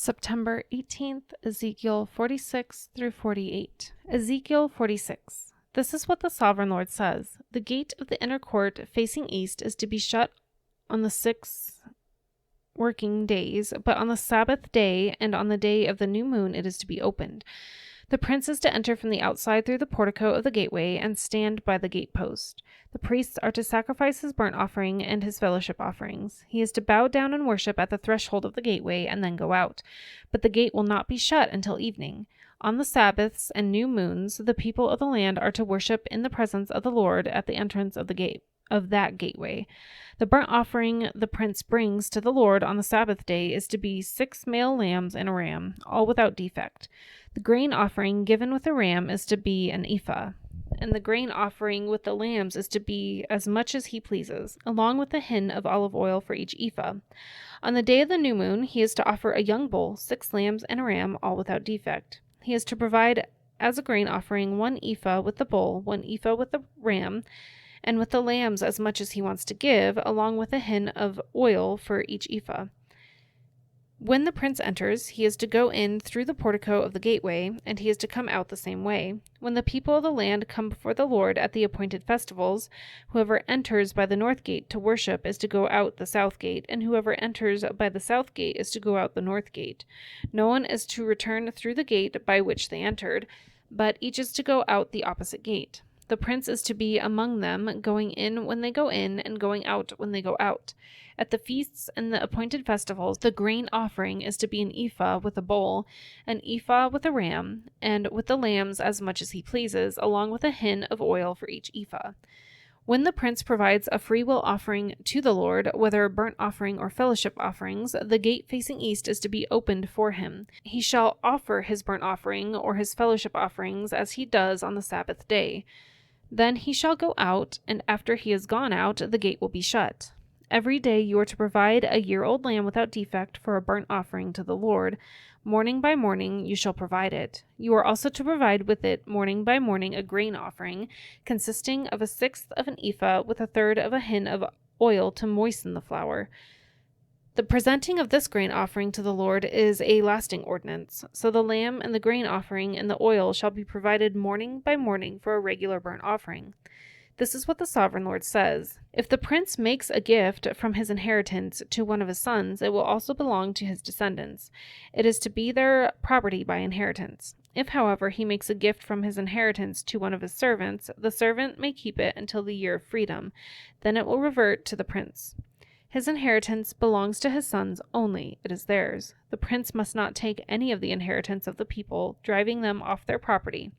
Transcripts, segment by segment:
September 18th, Ezekiel 46 through 48. Ezekiel 46. This is what the Sovereign Lord says. The gate of the inner court facing east is to be shut on the 6 working days, but on the Sabbath day and on the day of the new moon it is to be opened. The prince is to enter from the outside through the portico of the gateway and stand by the gatepost. The priests are to sacrifice his burnt offering and his fellowship offerings. He is to bow down and worship at the threshold of the gateway and then go out. But the gate will not be shut until evening. On the Sabbaths and new moons, the people of the land are to worship in the presence of the Lord at the entrance of the gate of that gateway. The burnt offering the prince brings to the Lord on the Sabbath day is to be 6 male lambs and a ram, all without defect. The grain offering given with the ram is to be an ephah, and the grain offering with the lambs is to be as much as he pleases, along with a hin of olive oil for each ephah. On the day of the new moon, he is to offer a young bull, 6 lambs and a ram, all without defect. He is to provide as a grain offering 1 ephah with the bull, 1 ephah with the ram, and with the lambs as much as he wants to give, along with a hin of oil for each ephah. When the prince enters, he is to go in through the portico of the gateway, and he is to come out the same way. When the people of the land come before the Lord at the appointed festivals, whoever enters by the north gate to worship is to go out the south gate, and whoever enters by the south gate is to go out the north gate. No one is to return through the gate by which they entered, but each is to go out the opposite gate. The prince is to be among them, going in when they go in, and going out when they go out. At the feasts and the appointed festivals, the grain offering is to be an ephah with a bull, an ephah with a ram, and with the lambs as much as he pleases, along with a hin of oil for each ephah. When the prince provides a freewill offering to the Lord, whether a burnt offering or fellowship offerings, the gate facing east is to be opened for him. He shall offer his burnt offering or his fellowship offerings as he does on the Sabbath day. Then he shall go out, and after he is gone out, the gate will be shut. Every day you are to provide a year-old lamb without defect for a burnt offering to the Lord. Morning by morning you shall provide it. You are also to provide with it morning by morning a grain offering, consisting of 1/6 of an ephah with 1/3 of a hin of oil to moisten the flour. The presenting of this grain offering to the Lord is a lasting ordinance. So the lamb and the grain offering and the oil shall be provided morning by morning for a regular burnt offering. This is what the Sovereign Lord says. If the prince makes a gift from his inheritance to one of his sons, it will also belong to his descendants. It is to be their property by inheritance. If, however, he makes a gift from his inheritance to one of his servants, the servant may keep it until the year of freedom. Then it will revert to the prince. His inheritance belongs to his sons only. It is theirs. The prince must not take any of the inheritance of the people, driving them off their property.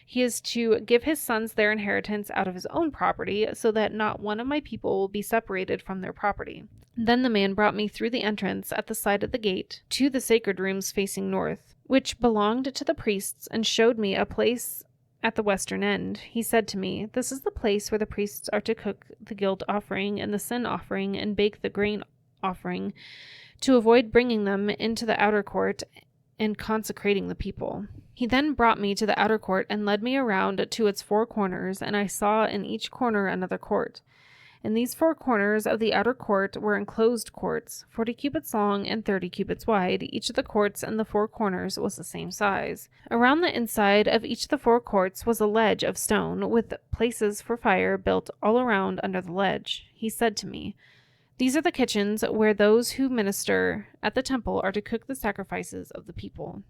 He is to give his sons their inheritance out of his own property, so that not one of my people will be separated from their property. Then the man brought me through the entrance at the side of the gate to the sacred rooms facing north, which belonged to the priests, and showed me a place at the western end. He said to me, "This is the place where the priests are to cook the guilt offering and the sin offering and bake the grain offering, to avoid bringing them into the outer court and consecrating the people." He then brought me to the outer court and led me around to its 4 corners, and I saw in each corner another court. In these 4 corners of the outer court were enclosed courts, 40 cubits long and 30 cubits wide. Each of the courts and the 4 corners was the same size. Around the inside of each of the 4 courts was a ledge of stone, with places for fire built all around under the ledge. He said to me, "These are the kitchens where those who minister at the temple are to cook the sacrifices of the people."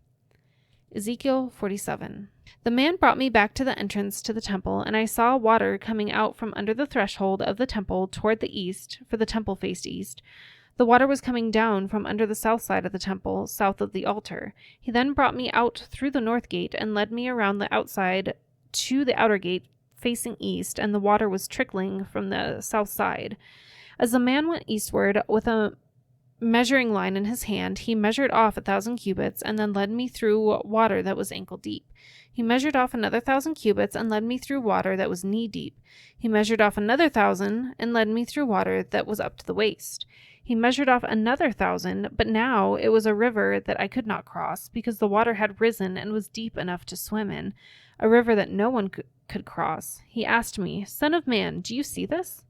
Ezekiel 47. The man brought me back to the entrance to the temple, and I saw water coming out from under the threshold of the temple toward the east, for the temple faced east. The water was coming down from under the south side of the temple, south of the altar. He then brought me out through the north gate and led me around the outside to the outer gate facing east, and the water was trickling from the south side. As the man went eastward with a measuring line in his hand, he measured off 1,000 cubits and then led me through water that was ankle deep. He measured off another 1,000 cubits and led me through water that was knee deep. He measured off another 1,000 and led me through water that was up to the waist. He measured off another 1,000, but now it was a river that I could not cross, because the water had risen and was deep enough to swim in, a river that no one could cross. He asked me, "Son of man, do you see this?"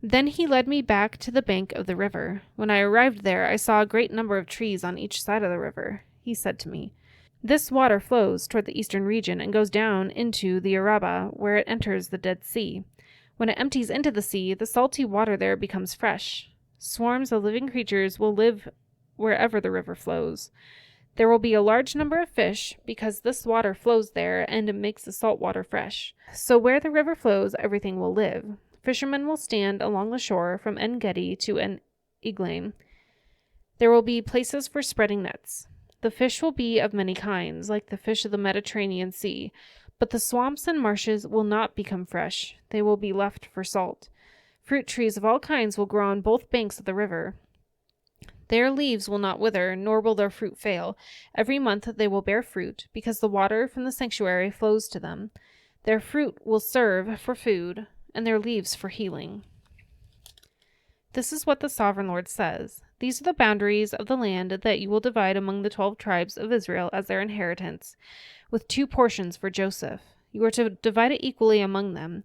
Then he led me back to the bank of the river. When I arrived there, I saw a great number of trees on each side of the river. He said to me, "This water flows toward the eastern region and goes down into the Araba, where it enters the Dead Sea. When it empties into the sea, the salty water there becomes fresh. Swarms of living creatures will live wherever the river flows. There will be a large number of fish, because this water flows there and it makes the salt water fresh. So where the river flows, everything will live. Fishermen will stand along the shore from En Gedi to En Eglaim. There will be places for spreading nets. The fish will be of many kinds, like the fish of the Mediterranean Sea, but the swamps and marshes will not become fresh. They will be left for salt. Fruit trees of all kinds will grow on both banks of the river. Their leaves will not wither, nor will their fruit fail. Every month they will bear fruit, because the water from the sanctuary flows to them. Their fruit will serve for food, and their leaves for healing." This is what the Sovereign Lord says. These are the boundaries of the land that you will divide among the 12 tribes of Israel as their inheritance, with 2 portions for Joseph. You are to divide it equally among them.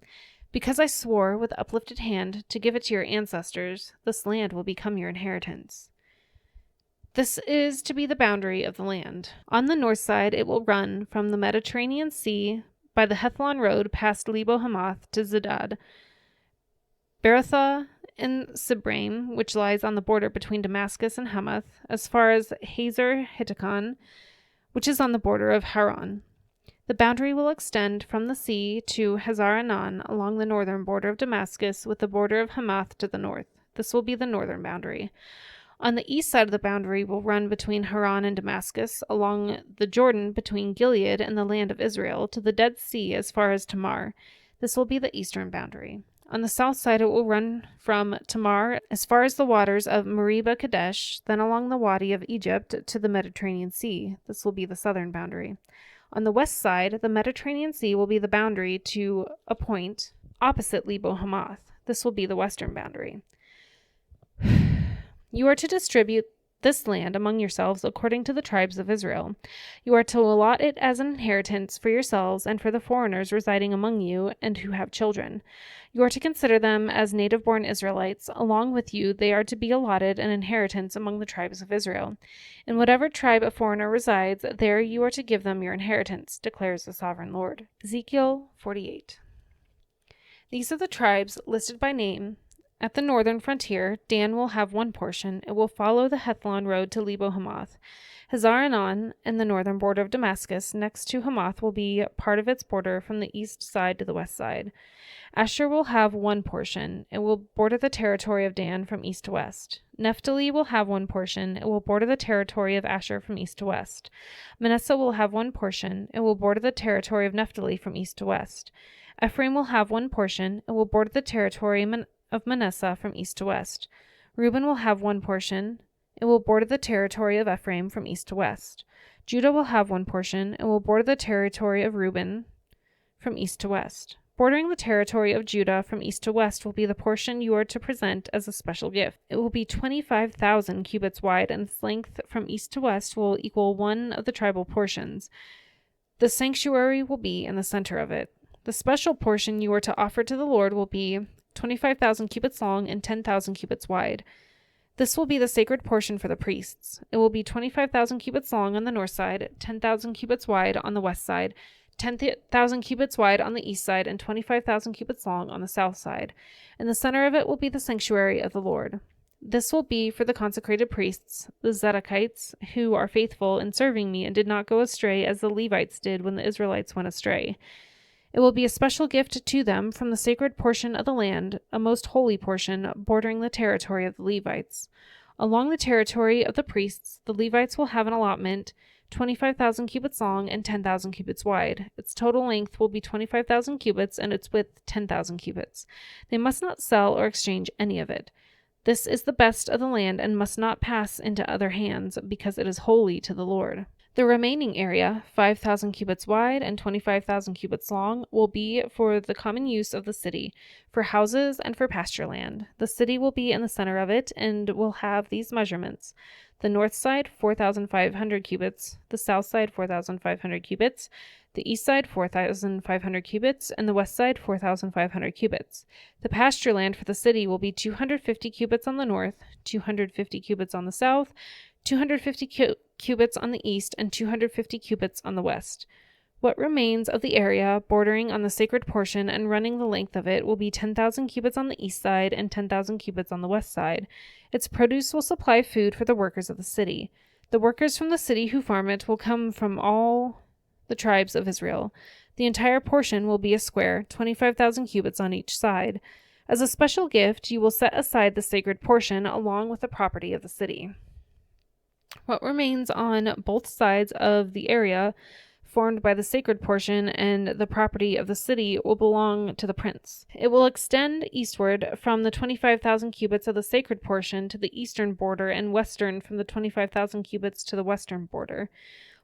Because I swore with uplifted hand to give it to your ancestors, this land will become your inheritance. This is to be the boundary of the land. On the north side it will run from the Mediterranean Sea by the Hethlon road past Lebo Hamath to Zedad, Berothah, and Sibraim, which lies on the border between Damascus and Hamath, as far as Hazer Hittikon, which is on the border of Haran. The boundary will extend from the sea to Hazar-Anan along the northern border of Damascus, with the border of Hamath to the north. This will be the northern boundary. On the east side of the boundary will run between Haran and Damascus, along the Jordan between Gilead and the land of Israel, to the Dead Sea as far as Tamar. This will be the eastern boundary. On the south side it will run from Tamar as far as the waters of Meribah Kadesh, then along the Wadi of Egypt to the Mediterranean Sea. This will be the southern boundary. On the west side, the Mediterranean Sea will be the boundary to a point opposite Lebo Hamath. This will be the western boundary. You are to distribute this land among yourselves according to the tribes of Israel. You are to allot it as an inheritance for yourselves and for the foreigners residing among you and who have children. You are to consider them as native-born Israelites. Along with you, they are to be allotted an inheritance among the tribes of Israel. In whatever tribe a foreigner resides, there you are to give them your inheritance, declares the Sovereign Lord. Ezekiel 48. These are the tribes listed by name. At the northern frontier, Dan will have 1 portion. It will follow the Hethlon road to Lebo Hamath. Hazar-Anan and the northern border of Damascus next to Hamath will be part of its border from the east side to the west side. Asher will have 1 portion. It will border the territory of Dan from east to west. Naphtali will have 1 portion. It will border the territory of Asher from east to west. Manasseh will have 1 portion. It will border the territory of Naphtali from east to west. Ephraim will have 1 portion. It will border the territory of Manasseh from east to west. Reuben will have 1 portion. It will border the territory of Ephraim from east to west. Judah will have 1 portion. It will border the territory of Reuben from east to west. Bordering the territory of Judah from east to west will be the portion you are to present as a special gift. It will be 25,000 cubits wide, and its length from east to west will equal 1 of the tribal portions. The sanctuary will be in the center of it. The special portion you are to offer to the Lord will be 25,000 cubits long and 10,000 cubits wide. This will be the sacred portion for the priests. It will be 25,000 cubits long on the north side, 10,000 cubits wide on the west side, 10,000 cubits wide on the east side, and 25,000 cubits long on the south side. In the center of it will be the sanctuary of the Lord. This will be for the consecrated priests, the Zedekites, who are faithful in serving me and did not go astray as the Levites did when the Israelites went astray. It will be a special gift to them from the sacred portion of the land, a most holy portion, bordering the territory of the Levites. Along the territory of the priests, the Levites will have an allotment, 25,000 cubits long and 10,000 cubits wide. Its total length will be 25,000 cubits and its width 10,000 cubits. They must not sell or exchange any of it. This is the best of the land and must not pass into other hands, because it is holy to the Lord. The remaining area, 5,000 cubits wide and 25,000 cubits long, will be for the common use of the city, for houses and for pasture land. The city will be in the center of it and will have these measurements: the north side 4,500 cubits, the south side 4,500 cubits, the east side 4,500 cubits, and the west side 4,500 cubits. The pasture land for the city will be 250 cubits on the north, 250 cubits on the south, 250 cubits on the east, and 250 cubits on the west. What remains of the area bordering on the sacred portion and running the length of it will be 10,000 cubits on the east side and 10,000 cubits on the west side. Its produce will supply food for the workers of the city. The workers from the city who farm it will come from all the tribes of Israel. The entire portion will be a square, 25,000 cubits on each side. As a special gift, you will set aside the sacred portion along with the property of the city. What remains on both sides of the area formed by the sacred portion and the property of the city will belong to the prince. It will extend eastward from the 25,000 cubits of the sacred portion to the eastern border, and western from the 25,000 cubits to the western border.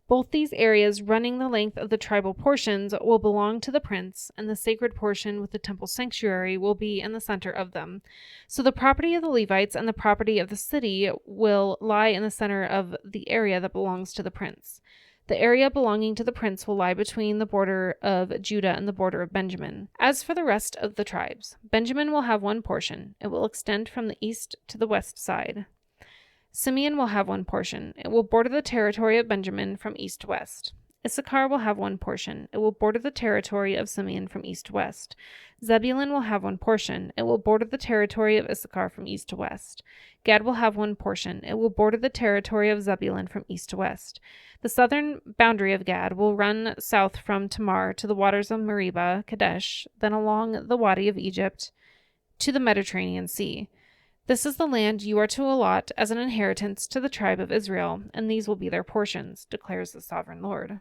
Both these areas running the length of the tribal portions will belong to the prince, and the sacred portion with the temple sanctuary will be in the center of them. So the property of the Levites and the property of the city will lie in the center of the area that belongs to the prince. The area belonging to the prince will lie between the border of Judah and the border of Benjamin. As for the rest of the tribes, Benjamin will have one portion. It will extend from the east to the west side. Simeon will have one portion. It will border the territory of Benjamin from east to west. Issachar will have one portion. It will border the territory of Simeon from east to west. Zebulun will have one portion. It will border the territory of Issachar from east to west. Gad will have one portion. It will border the territory of Zebulun from east to west. The southern boundary of Gad will run south from Tamar to the waters of Meribah, Kadesh, then along the Wadi of Egypt to the Mediterranean Sea. This is the land you are to allot as an inheritance to the tribe of Israel, and these will be their portions, declares the sovereign Lord.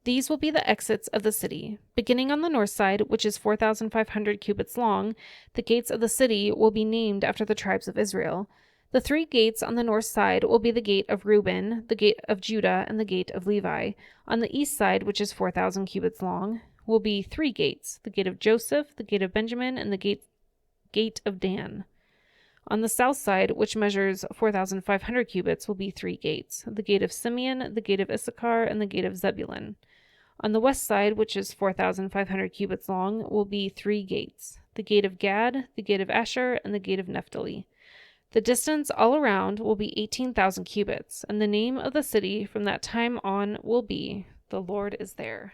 These will be the exits of the city. Beginning on the north side, which is 4,500 cubits long, the gates of the city will be named after the tribes of Israel. The three gates on the north side will be the gate of Reuben, the gate of Judah, and the gate of Levi. On the east side, which is 4,000 cubits long, will be three gates: the gate of Joseph, the gate of Benjamin, and the gate of Dan. On the south side, which measures 4,500 cubits, will be three gates: the gate of Simeon, the gate of Issachar, and the gate of Zebulun. On the west side, which is 4,500 cubits long, will be three gates: the gate of Gad, the gate of Asher, and the gate of Naphtali. The distance all around will be 18,000 cubits, and the name of the city from that time on will be, "The Lord is there."